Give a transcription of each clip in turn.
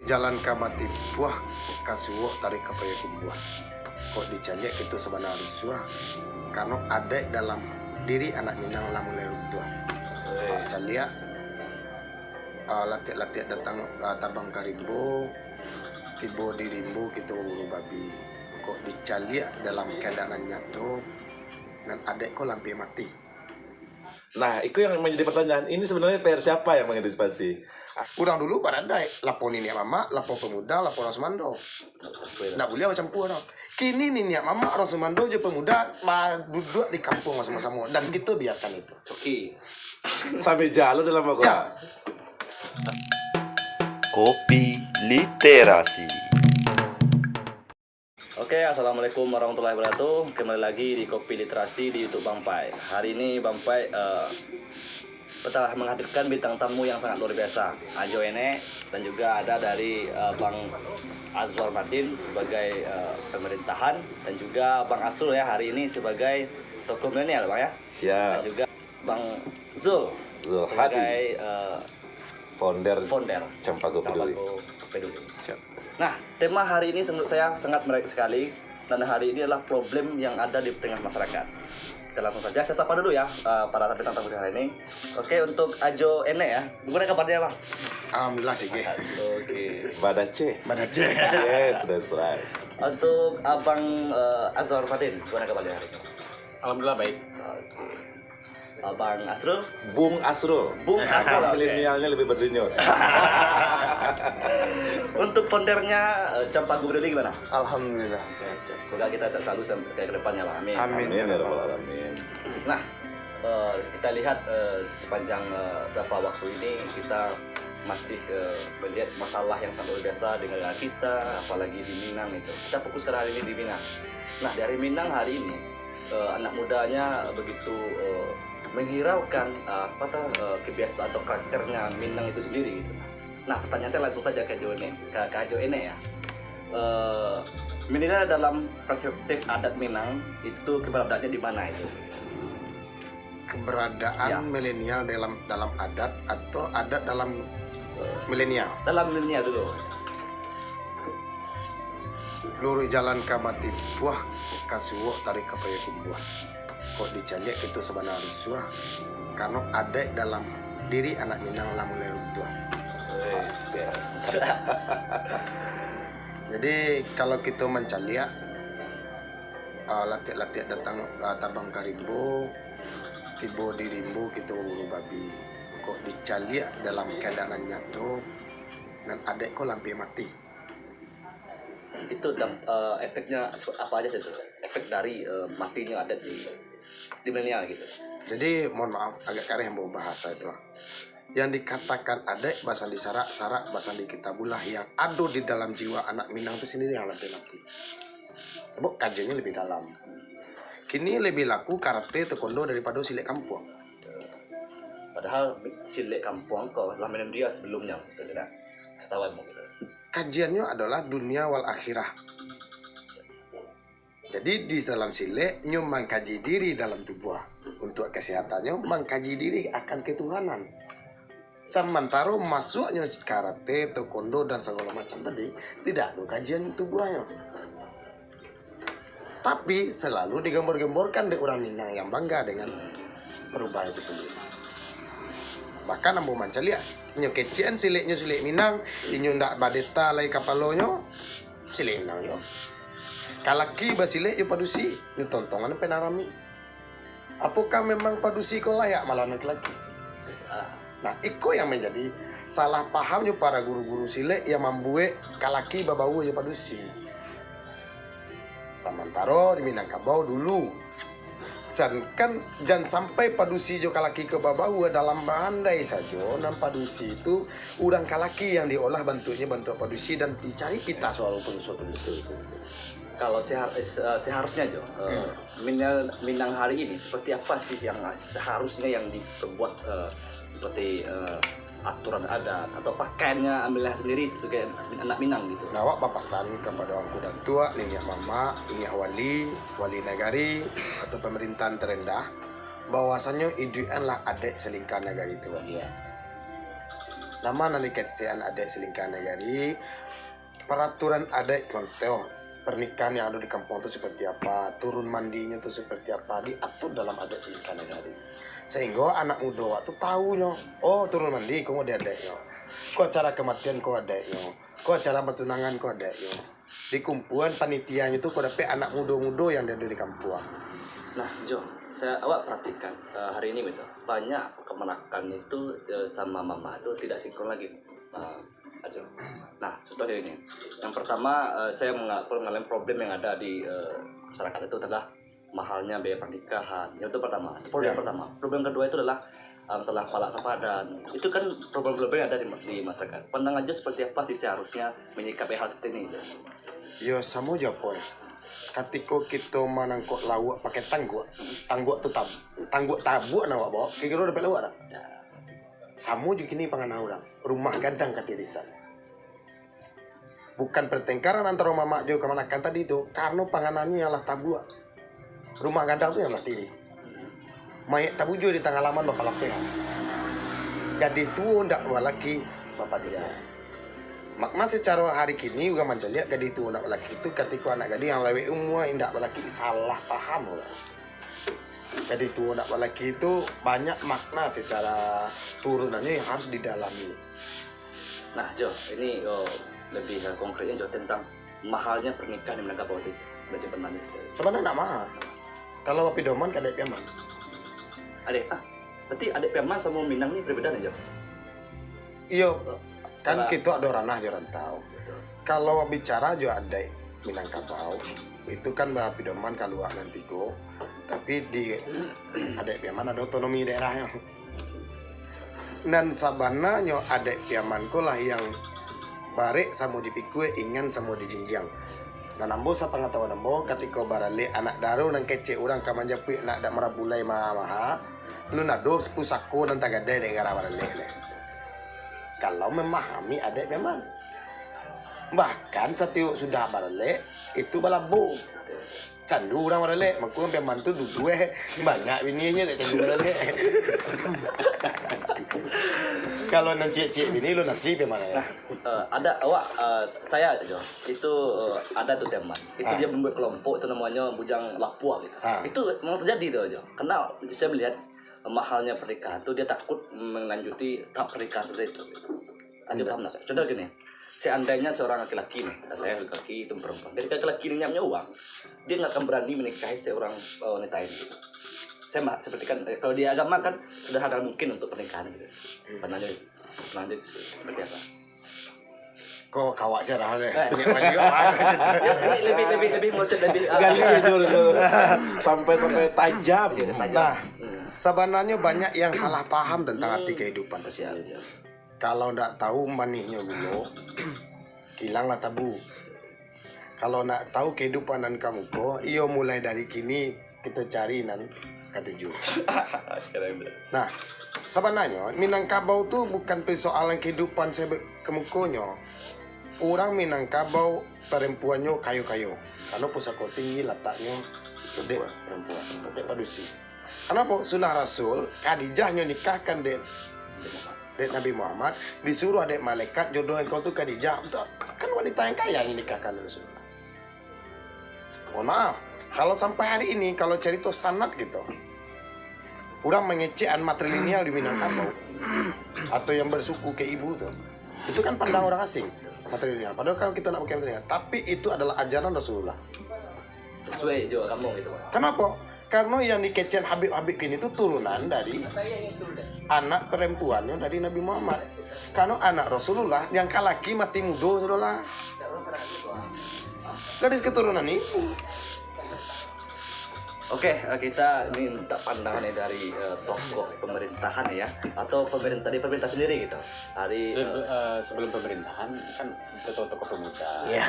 jalan kamati buah kasuwo tarik kapaya kumbuah. Kok dicajak itu sebenarnya suah karena ada dalam diri anak minang lamun lerut tua. Calia latihan datang tabang karimbo tibo di rimbo gitu buru babi. Kok dicalia dalam keadaan nyatu dan adek kok lampi mati. Nah, itu yang menjadi pertanyaan. Ini sebenarnya PR siapa yang mengantisipasi? Udang dulu pada andai lapor ini mama, lapor pemuda, lapor Rosmando. Nggak boleh macam pun. Kini nih mama Rosmando je pemuda duduk di kampung sama-sama dan kita biarkan itu. Oke. Sampai jalan dalam aku. Ya. Kopi Literasi. Oke, assalamualaikum warahmatullahi wabarakatuh. Kembali lagi di Kopi Literasi di YouTube Bang Pai. Hari ini Bang Pai telah menghadirkan bintang tamu yang sangat luar biasa, Ajo Ene, dan juga ada dari Bang Azwar Martin sebagai pemerintahan, dan juga Bang Asrul ya hari ini sebagai tokoh milenial, Bang ya. Siap. Dan juga Bang Zul sebagai founder Cempaka Peduli. Peduli. Siap. Nah, tema hari ini menurut saya sangat menarik sekali, dan hari ini adalah problem yang ada di tengah masyarakat. Kita langsung saja, saya sapa dulu ya para bintang tamu hari ini. Oke, untuk Ajo Ene ya, gimana kabarnya Bang? Alhamdulillah sih ke. Oke. Badace. Yes, that's right. Untuk Abang Azwar Fatin, gimana kabarnya hari ini? Alhamdulillah baik. Oke. Abang Asrul? Bung Asrul. Bung Asrul, oke. Milenialnya lebih berdenyut. Untuk foundernya Cempaka Peduli gimana? Alhamdulillah. Semoga kita selalu sampai ke depannya Bang. Amin. Amin. Amin ya rabbal alamin. Nah, kita lihat sepanjang beberapa waktu ini kita masih melihat masalah yang sangat luar biasa dengan negara kita, apalagi di Minang itu. Kita fokus hari ini di Minang. Nah, dari Minang hari ini anak mudanya begitu menghiraukan kebiasaan atau karakternya Minang itu sendiri gitu. Nah, pertanyaan saya langsung saja ke Ajo Ene ya. Minang dalam perspektif adat Minang itu keberadaannya di mana itu? Keberadaan Ya. milenial dalam adat atau adat dalam milenial. Dalam milenial dulu. Lurus jalan kamati buah kasuwo tarik kapaya kumbuah. Kok dicajak itu sebenarnya suah karena ada dalam diri anak minang lamun lerut tua. Jadi kalau kita mencari latihan datang tabang karimbo tibo di rimbo kita buru babi. Kok dicari dalam keadaan nyatu dan adek kok lampi mati. Itu efeknya apa aja sih itu? Efek dari matinya ada di milenial gitu. Jadi mohon maaf agak kareh yang bawa bahasa itu. Yang dikatakan adek bahasa di sarak bahasa di kitabulah yang ada di dalam jiwa anak Minang itu sendiri yang lebih laku. Sebab kajiannya lebih dalam. Kini lebih laku karate taekwondo daripada silat kampung. Padahal silat kampung kok lah minum dia sebelumnya, gitu kan? Setahuanmu gitu. Kajiannya adalah dunia wal akhirah. Jadi di dalam silat nyo mengkaji diri dalam tubuh. Untuk kesehatannya mengkaji diri akan ketuhanan. Sementara masuknya karate, taekwondo dan segala macam tadi tidak ada kajian tubuhnya. Tapi selalu digembor-gemborkan di orang Minang yang bangga dengan perubahan itu sendiri. Bahkan ambo mancalia nyo kecian silik Minang, inyo ndak badeta lai kapalonyo silik Minang yo. Kalaki basilik yo padusi, nyo tontongan penarami. Apakah memang padusi kau layak melawan laki-laki? Nah, iko yang menjadi salah pahamnya para guru-guru silik yang membuat kalaki babau ya padusi. Sementara di Minangkabau dulu, jangan sampai padusi jo kalaki ke babau dalam bandai saja. Dan padusi itu udang kalaki yang diolah bentuknya bentuk padusi dan dicari pita soal padusi itu. Kalau seharusnya Jo, Minang hari ini seperti apa sih yang seharusnya yang diperbuat seperti aturan adat atau pakaiannya ambilnya sendiri sebagai anak Minang gitu. Nawak papasan kepada orang kuda tua, minyak mama, minyak wali negari atau pemerintahan terendah, bahwasannya iduan lah adek selingkah negari itu. nama nanti kecean adat selingkahan negari, peraturan adat contoh pernikahan yang ada di kampung itu seperti apa, turun mandinya itu seperti apa, diatur dalam adat selingkahan negari. Sehingga anak muda waktu tahunya, oh turun mandi kau ada adatnya, kau acara kematian kau adatnya, kau acara bertunangan kau adatnya. Di kumpulan panitianya itu kau dapat anak muda-muda yang ada di kampung. Nah, Jo, awak perhatikan hari ini betul banyak kemenakan itu sama mama itu tidak sinkron lagi. Jo. Nah, contohnya ini. Yang pertama, saya mengalami problem yang ada di masyarakat itu adalah mahalnya biaya pernikahan. Itu pertama. Itu problem pertama. Problem kedua itu adalah masalah palak sepadan. Itu kan problem-problem yang ada di masyarakat. Pandang aja seperti apa sih seharusnya menyikapi hal seperti ini. Yo sama aja poy. Ketika kita manangkok lawak pakai tangguk tu tangguk tabuk nak bawa, kira-kira dapat lawak tak? Sama juga ini panganan orang. Rumah gadang kata desa. Bukan pertengkaran antara mama jo kemanakan tadi itu, karena panganannya ialah tabuk. Rumah gadang tu yang mati ni. Mayat tabu jo di tengah laman bapak lakukan. Jadi tu ndak walaki bapak dia. Makna secara hari kini juga macam lihat gadis itu anak lelaki itu ketika anak gadis yang lebih umur indak lelaki salah paham lah. Gadis itu anak lelaki itu banyak makna secara turunannya yang harus didalami. Nah Jo, ini lebih konkretnya Jo tentang mahalnya pernikahan di Minangkabau itu. Berarti bertanya. Sebenarnya nak mahal. Kalau wapi doman kadek piaman. Berarti adik piaman sama Minang ini perbedaan ya Jo? Iyo. Kan kita ada ranah di rantau. Kalau bicara juga ada Minangkabau, itu kan bahapi doman kalau nanti go, tapi di ada piaman ada otonomi daerahnya. Dan sabana nyo ada piaman ko lah yang barek sama dipikue ingan sama dijinjang. Dan ambo sa pengetahuan ambo ketika barale anak daru nang kece orang kamanja pi nak dak marabulai maha, lu nado pusako nang tagade negara barale. Kalau memahami adik memang. Bahkan setiap sudah barale itu balabu. Candu orang barale, makanya memang tu dua banyak bininya dak candu barale. Kalau nan cik-cik bini lu nasri memang ya. Ada awak saya Jo, itu ada tuh teman. Itu dia membuat kelompok itu namanya Bujang Lapua gitu. Itu memang terjadi tuh Jo. Karena saya melihat mahalnya pernikahan itu dia takut melanjuti tahap pernikahan seperti itu. Anda paham tak? Contoh gini, seandainya seorang laki-laki nih, saya laki-laki itu perempuan, ketika laki-laki ini punya uang, dia nggak akan berani menikahi seorang wanita ini. Saya seperti kan kalau di agama kan sederhana mungkin untuk pernikahan gitu. Penanya seperti apa? Kok kawak cerah deh. Ini lebih mau lebih Gali dulu. Sampai tajam. Nah, sebenarnya banyak yang salah paham tentang arti kehidupan tersebut. Kalau ndak tahu manihnya dulu, hilanglah tabu. Kalau nak tahu kehidupan dan kamu kok, iyo mulai dari kini kita cari nan ketujuh. Nah, sebenarnya Minangkabau tu bukan persoalan kehidupan kemukonya. Orang Minangkabau perempuannya kayu-kayu. Karena pusako tinggi letaknya gede perempuan, gede padusi. Kenapa? Sunnah Rasul, Khadijahnya nikahkan dek Nabi Muhammad, disuruh adek malaikat jodohin kau tu Khadijah. Kan wanita yang kaya yang nikahkan Rasulullah. Mohon maaf, kalau sampai hari ini kalau cerita sanad gitu, orang mengecekan matrilineal di Minangkabau atau yang bersuku ke ibu tuh, itu kan pandang orang asing matrilineal. Padahal kalau kita nak pakai matrilineal, tapi itu adalah ajaran Rasulullah. Sesuai juga kamu gitu. Kenapa? Karena yang dikecekan Habib ini itu turunan dari anak perempuannya dari Nabi Muhammad. Karena anak Rasulullah yang laki mati muda Rasulullah. Gadis keturunan ibu. Oke, kita minta pandangannya dari tokoh pemerintahan ya, atau pemerintah sendiri gitu. Dari sebelum pemerintahan kan tokoh pemuda. Ya.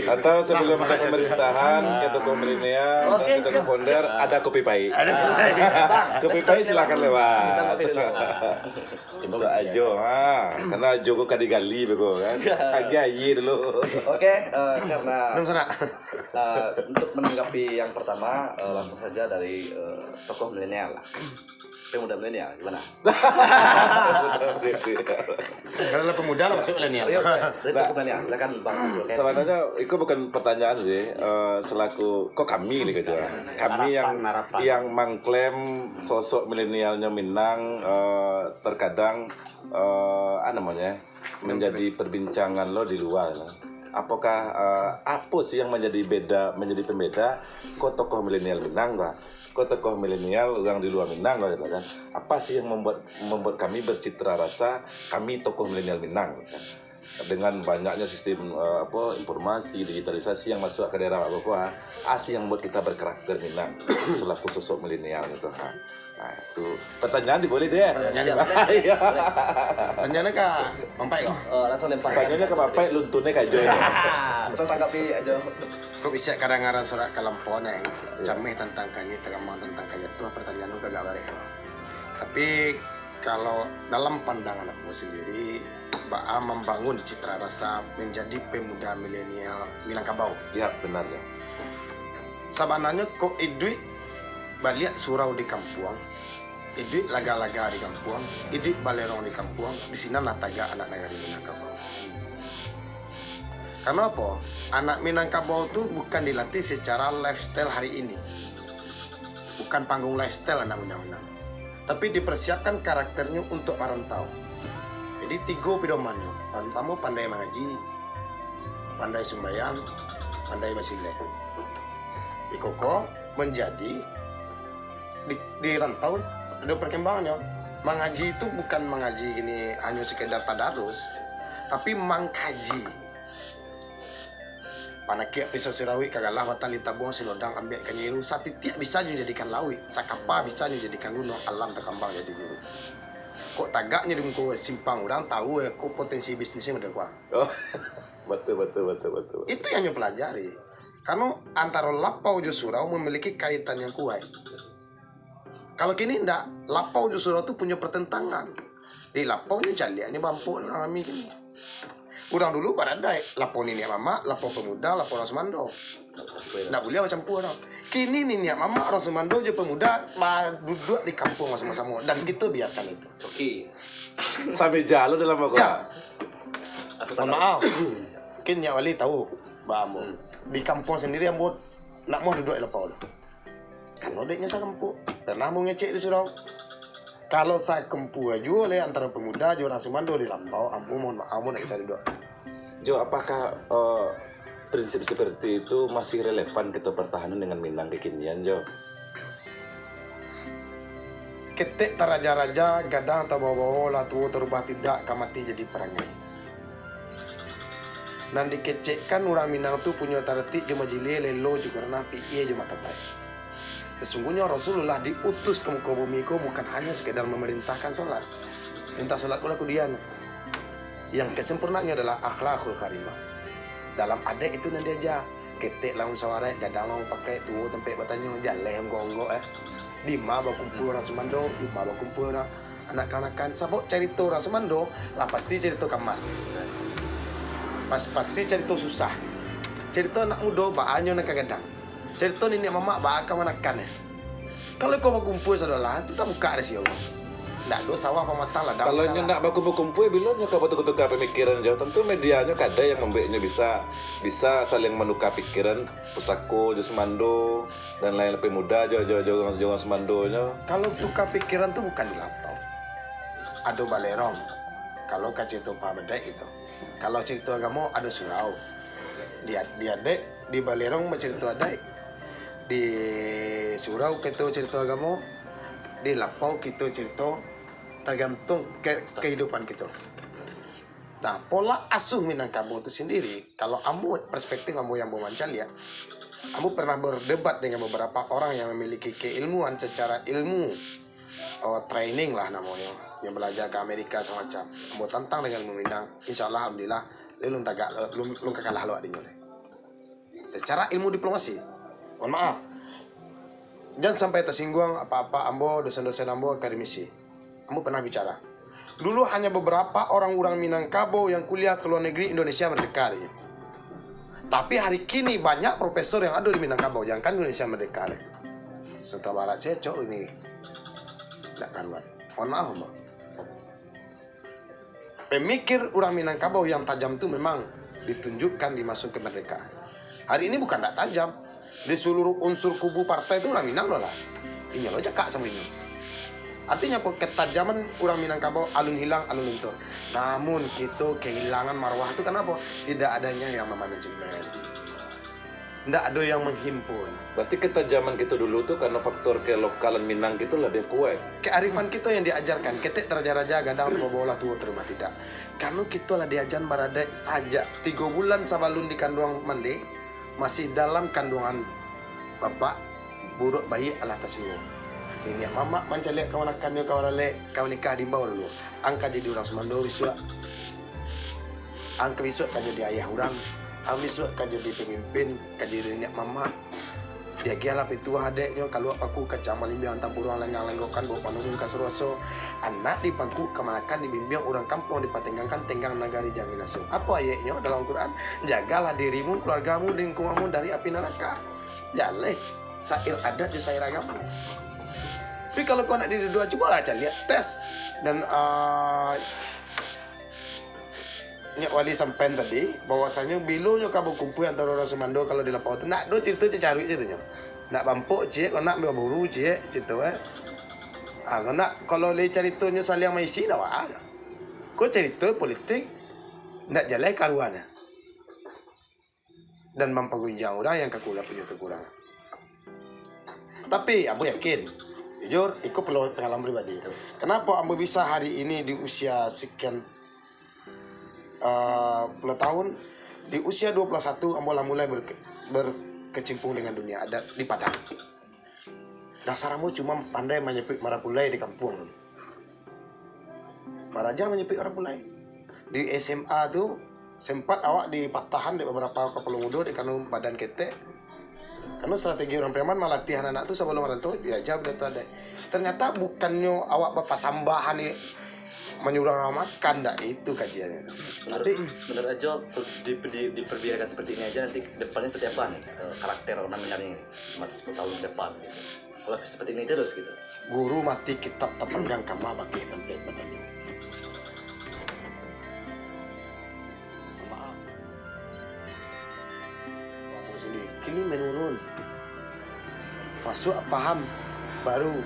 Atau sebelum ada pemerintahan, ketua milenial, dan ketua founder ada kopi pahit. Kopi pahit silakan lewat. Coba Ajo, karena Ajo kok kadigali bego kan. Kagi ayi dulu. Oke, karena Nung sana. untuk menanggapi yang pertama langsung saja dari tokoh milenial lah. pemuda milenial gimana? Kalau pemuda lah masuk milenial. Ayo, dari milenial, silakan Bang. Sebenarnya itu bukan pertanyaan sih, selaku kok kami nih gitu ya. Kami yang mengklaim sosok milenialnya Minang terkadang menjadi perbincangan lo di luar. Apakah apa sih yang menjadi pembeda kok tokoh milenial Minang lah? Kok tokoh milenial orang di luar Minang gitu kan? Apa sih yang membuat kami bercitra rasa kami tokoh milenial Minang kan? Dengan banyaknya sistem informasi digitalisasi yang masuk ke daerah Papua, asih yang membuat kita berkarakter Minang selaku sosok milenial gitu kan. Nah itu pertanyaan boleh deh. Tanyanya ke Mampai kok. Langsung lempar. Pertanyaannya ke Bapak luntunnya kayak Jo. Saya tanggapi aja. Kok bisa kadang-kadang surat kelampauan yang camih tentang kami, tergambar tentang kami itu pertanyaan lu kagak bare. Tapi kalau dalam pandangan aku sendiri, Ba'a membangun citra rasa menjadi pemuda milenial Minangkabau. Ya benar ya. Sebenarnya kok idui balik surau di kampung, idui laga-laga di kampung, idui balerong di kampung, di sini nataga anak negara Minangkabau. Karena apa? Anak Minangkabau itu bukan dilatih secara lifestyle hari ini, bukan panggung lifestyle anak Minang-Minang, tapi dipersiapkan karakternya untuk merantau. Jadi 3 pedomannya, pertama pandai mengaji, pandai sembahyang, pandai masileh. Ikoko menjadi di rantau ada perkembangannya. Mengaji itu bukan mengaji ini hanya sekedar tadarus, tapi mengkaji. Panakia pisau sirawi kagalah watali tabuang silodang ambek kanyiru satitiak bisa dijadikan lawi, sakapa bisa dijadikan gunung alam terkembang jadi guru. Kok tagaknya di muka simpang orang tahu kok potensi bisnisnya udah kuat. Oh, betul. Itu yang pelajari. Karena antara lapau jo surau memiliki kaitan yang kuat. Kalau kini ndak, lapau jo surau itu punya pertentangan. Di lapau ini jaliannya bampu orang kami kini. Udang dulu baradai, lapor nenek mama, lapor pemuda, lapor orang Semando. Nggak boleh macam pun. Kini nenek mama, orang Semando je pemuda, duduk di kampung sama-sama. Dan kita biarkan itu. Oke. Sampai jalan dalam aku. Ya. Mohon maaf. Mungkin Nyak Wali tahu, Mbak Ambo. Di kampung sendiri Ambo nak mau duduk di lapor. Kan odeknya saya kampung. Pernah mau ngecek di surau. Kalau saya kempu aja oleh antara pemuda aja orang Semando di Lampau, Ambo mohon maaf, Ambo nak bisa duduk. Jo, apakah prinsip seperti itu masih relevan kita pertahanan dengan Minang kekinian, Jo? Ketek taraja-raja, gadang atau bawa-bawa, lah tua terubah tidak, kamati jadi perangai. Dan dikecekkan orang Minang tu punya tartik cuma jile, lelo juga karena piye cuma tabai. Sesungguhnya Rasulullah diutus ke muka bumi itu bukan hanya sekedar memerintahkan sholat. Minta sholat pula kudian. Yang kesempurnaannya adalah akhlakul karimah. Dalam adek itu nanti aja. Ketek langsung sawarai, gadang langsung pakai tuh tempat batanya jaleh yang gonggok Di ma kumpul orang Semando, di ma kumpul orang anak-anakan. Sabok cerita orang Semando, lah pasti cerita kamar. Pasti cerita susah. Cerita anak muda, bahannya nak gadang. Cerita nenek mama bakal menekan ya. Kalau kau berkumpul saudara, itu tak buka ada sih Allah. Nggak do sawah pematang lah. Kalau nak berkumpul bilangnya kau betul-betul pemikiran jauh. Tentu medianya kada yang membuatnya bisa saling menukar pikiran pusako, jo Semando dan lain pemuda, jo Semando nya. Kalau tukar pikiran tuh bukan di laptop. Ada balerong. Kalau kau cerita pamedek itu. Kalau cerita agama ada surau. Dia dek di balerong mencerita adek. Di surau kita cerita agama, di lapau kita cerita tergantung kehidupan kita. Nah, pola asuh Minangkabau itu sendiri, kalau Ambo perspektif Ambo yang memancal ya, Ambo pernah berdebat dengan beberapa orang yang memiliki keilmuan secara ilmu training lah namanya, yang belajar ke Amerika semacam. Ambo tantang dengan Minang, insya Allah alhamdulillah, lu kalah lo adinya. Secara ilmu diplomasi. Mohon maaf, jangan sampai tersinggung apa-apa Ambo, dosen-dosen Ambo akademisi. Ambo pernah bicara. Dulu hanya beberapa orang-orang Minangkabau yang kuliah ke luar negeri, Indonesia merdeka. Tapi hari kini banyak profesor yang ada di Minangkabau, jangan kan Indonesia merdeka. Sumatera Barat cecok ini. Nggak karuan. Mohon maaf, Mbak. Pemikir orang Minangkabau yang tajam itu memang ditunjukkan di masuk kemerdekaan. Hari ini bukan nggak tajam. Di seluruh unsur kubu partai itu orang Minang loh lah. Ini loh cakap sama ini. Artinya apa? Ketajaman orang Minangkabau alun hilang, alun luntur. Namun kita kehilangan marwah itu kenapa? Tidak adanya yang memanajemen. Tidak ada yang menghimpun. Berarti ketajaman kita dulu tuh karena faktor kelokalan Minang gitu lah dia kuat. Kearifan kita yang diajarkan, ketik terjaga gadang bola tua terima tidak. Karena kita lah diajar barada saja 3 bulan sabalun di kandungan mandi masih dalam kandungan bapak buruk bayi alah tasyo. Ini mama mencari kawan-kawannya kawan nikah di bawah dulu. Angka jadi orang Semando bisua. Angka bisua kan jadi ayah orang. Angka bisua kan jadi pemimpin, kan jadi nenek mama. Dia gialah itu adeknya kalau aku kacang malimbiang tampuruang lenggang-lenggokan bawa panurun kasuroso. Anak di pangku kemanakan dibimbing orang kampung dipatengangkan tenggang nagari jaminaso. Apa ayatnya dalam Quran? Jagalah dirimu, keluargamu, lingkunganmu dari api neraka. Jaleh, sair adat di sair agama. Tapi kalau kau nak diri dua, coba lah lihat tes. Dan Nyak Wali sampai tadi bahwasanya bilunya kamu kumpul antara orang Semando kalau di lapau itu nak do cerita cari ceritanya. Nak bampuk cik, kau nak bawa buru cik, cerita kau nak kalau le ceritanya saling maisi dah wah. Kau cerita politik nak jalan karuan. Dan mempergunjang orang yang kekurangan punya kekurangan. Tapi aku yakin, jujur, ikut perlu pengalaman pribadi itu. Kenapa ambo bisa hari ini di usia sekian puluh tahun, di usia 21 ambo lah mulai berkecimpung dengan dunia adat di Padang. Dasar ambo cuma pandai menyepik marapulai di kampung. Maraja menyepik marapulai. Di SMA tuh sempat awak dipatahan di beberapa kepala muda di karena badan ketek. Karena strategi orang preman melatih anak-anak tuh sebelum merantau diajar dia tuh ada. Ternyata bukannya awak bapak sambahan nih menyuruh orang makan, dah itu kajiannya. Tapi menurut Ajo diperbiarkan seperti ini aja nanti depannya seperti apa nih karakter orang Minang ini 10 tahun ke depan gitu. Kalau seperti ini terus gitu. guru mati kitab terpanggang kama bagi tempat badannya. Maaf. Aku sendiri kini menurun. Masuk paham baru.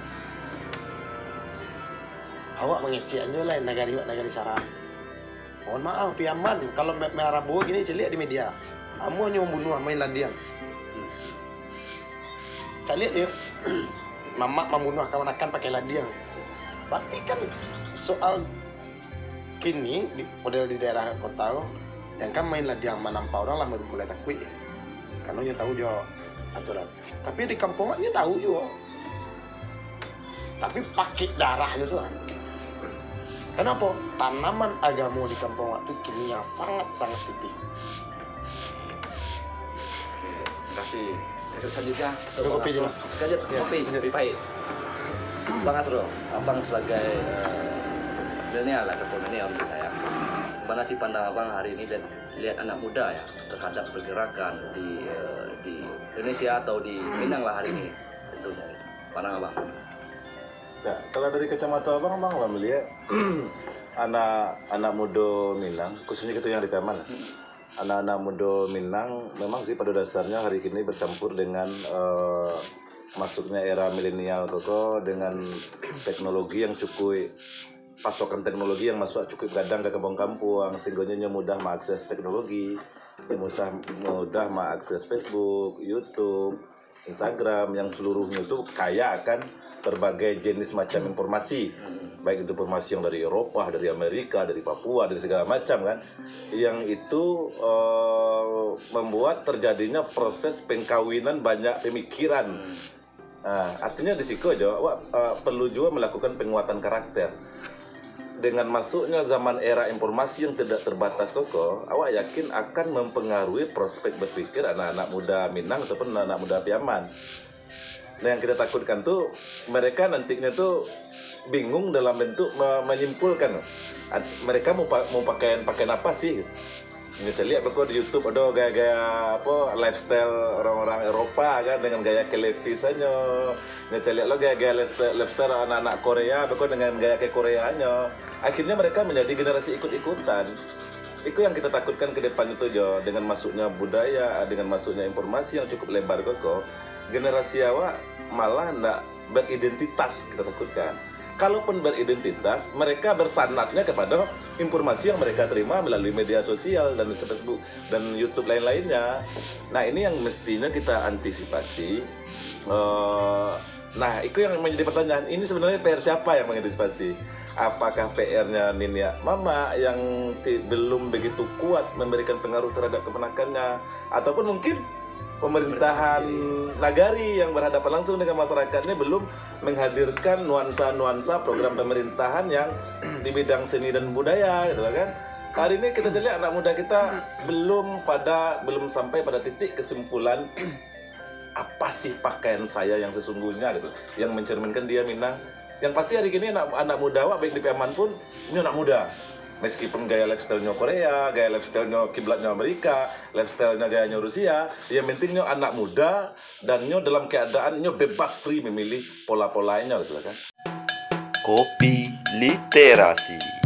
Awak mengeceknya lain negari sarang. Mohon maaf, piaman kalau merah buah gini celik di media. Kamu hanya membunuh main ladiang. Celik dia. Mama membunuh kawan-kawan pakai ladiang. Berarti kan soal kini model di daerah kota yang kan main ladiang menampak orang lah mulai takut ya. Karena dia tahu juga aturan. Tapi di kampungnya tahu juga. Tapi pakai darahnya tuh. Kenapa? Tanaman agama di kampung itu kini yang sangat-sangat tipis. Terima kasih. Selanjutnya, Kopi dulu. kopi pahit. Bang Asro, abang sebagai milenial lah, milenial menurut saya. Gimana sih pandang abang hari ini dan lihat anak muda ya terhadap pergerakan di Indonesia atau di Minang lah hari ini tentunya. Pandang abang. Ya, kalau dari kacamata abang lah melihat anak muda Minang, khususnya itu yang di Peman. Anak-anak muda Minang memang sih pada dasarnya hari ini bercampur dengan masuknya era milenial koko dengan teknologi yang cukup pasokan teknologi yang masuk cukup kadang ke kampung-kampung sehingga mudah mengakses teknologi, mudah mengakses Facebook, YouTube, Instagram yang seluruhnya itu kaya akan berbagai jenis macam informasi, baik itu informasi yang dari Eropa, dari Amerika, dari Papua, dari segala macam kan, yang itu membuat terjadinya proses pengkawinan banyak pemikiran. Nah, artinya di situ aja, perlu juga melakukan penguatan karakter. Dengan masuknya zaman era informasi yang tidak terbatas koko, awak yakin akan mempengaruhi prospek berpikir anak-anak muda Minang ataupun anak-anak muda Piaman. Nah, yang kita takutkan tuh mereka nantinya tuh bingung dalam bentuk menyimpulkan mereka mau pakaian apa sih. Nyoba lihat beko di YouTube ada gaya-gaya apa lifestyle orang-orang Eropa kan dengan gaya televisanya. Nyoba lihat lo gaya-gaya lifestyle anak-anak Korea beko dengan gaya ke Koreanya. Akhirnya mereka menjadi generasi ikut-ikutan. Itu yang kita takutkan ke depan itu Jo, dengan masuknya budaya, dengan masuknya informasi yang cukup lebar kok. Generasi awak malah ndak beridentitas kita takutkan. Kalaupun beridentitas, mereka bersanatnya kepada informasi yang mereka terima melalui media sosial dan Facebook dan YouTube lain-lainnya. Nah ini yang mestinya kita antisipasi. Nah itu yang menjadi pertanyaan. Ini sebenarnya PR siapa yang mengantisipasi? Apakah PR-nya Nini Mama yang belum begitu kuat memberikan pengaruh terhadap keponakannya, ataupun mungkin pemerintahan nagari yang berhadapan langsung dengan masyarakatnya belum menghadirkan nuansa-nuansa program pemerintahan yang di bidang seni dan budaya gitu kan. Hari ini kita lihat anak muda kita belum sampai pada titik kesimpulan apa sih pakaian saya yang sesungguhnya gitu, yang mencerminkan dia Minang. Yang pasti hari ini anak muda baik di Piaman pun ini anak muda. Meskipun gaya lifestyle-nya Korea, gaya lifestyle-nya kiblatnya Amerika, lifestyle-nya gayanya Rusia, yang pentingnya anak muda dan nyo dalam keadaan nyo bebas free memilih pola-polanya gitu kan. Kopi Literasi.